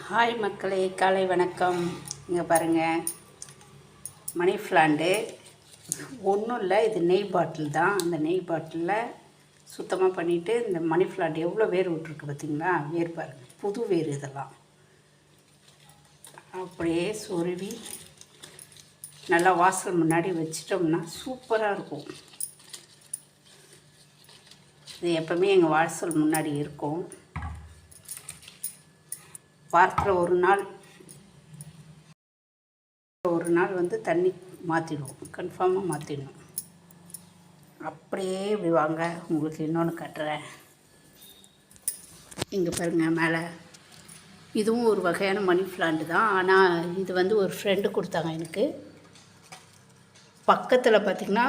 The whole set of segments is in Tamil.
ஹாய் மக்களே, காலை வணக்கம். இங்கே பாருங்கள், மணி பிளான்ட்டு ஒன்றும் இல்லை. இது நெய் பாட்டில் தான். அந்த நெய் பாட்டிலில் சுத்தமாக பண்ணிவிட்டு இந்த மணி பிளான்ட் எவ்வளோ வேர் விட்ருக்கு பார்த்திங்களா? வேர் பாருங்கள், புது வேர் இதெல்லாம். அப்படியே சொருவி நல்லா வாசல் முன்னாடி வச்சிட்டோம்னா சூப்பராக இருக்கும். இது எப்போவுமே எங்கள் வாசல் முன்னாடி இருக்கும். வாரத்தில் ஒரு நாள் வந்து தண்ணி மாற்றிடுவோம், கன்ஃபார்மாக மாற்றிடணும். அப்படியே இப்படி வாங்க, உங்களுக்கு இன்னொன்று கட்டுறேன். இங்கே பாருங்கள், மேலே இதுவும் ஒரு வகையான மணி பிளான்ட் தான். ஆனால் இது வந்து ஒரு ஃப்ரெண்டு கொடுத்தாங்க எனக்கு. பக்கத்தில் பார்த்திங்கன்னா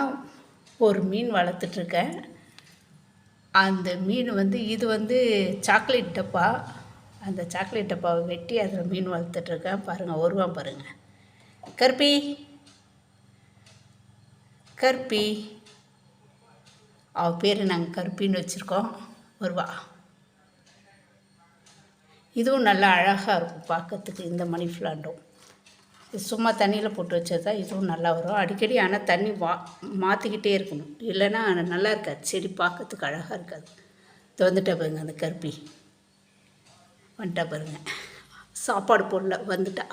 ஒரு மீன் வளர்த்துட்ருக்கேன். அந்த மீன் வந்து இது வந்து சாக்லேட் டப்பா. அந்த சாக்லேட் டப்பாவை வெட்டி அதில் மீன் வளர்த்துட்ருக்கேன். பாருங்கள், வருவான் பாருங்கள். கருப்பி கருப்பி, அவள் பேர் நாங்கள் கருப்பின்னு வச்சுருக்கோம். வருவா. இதுவும் நல்லா அழகாக இருக்கும் பார்க்கறதுக்கு. இந்த மணி பிளான்ட்டும் சும்மா தண்ணியில் போட்டு வச்சது தான். இதுவும் நல்லா வரும் அடிக்கடி. ஆனால் தண்ணி மாற்றிக்கிட்டே இருக்கணும், இல்லைன்னா நல்லா இருக்காது. செடி பார்க்கறதுக்கு அழகாக இருக்காது. இது வந்துட்டா பாருங்க, அந்த கருப்பி வந்துட்டா பாருங்கள். சாப்பாடு போடல, வந்துட்டா.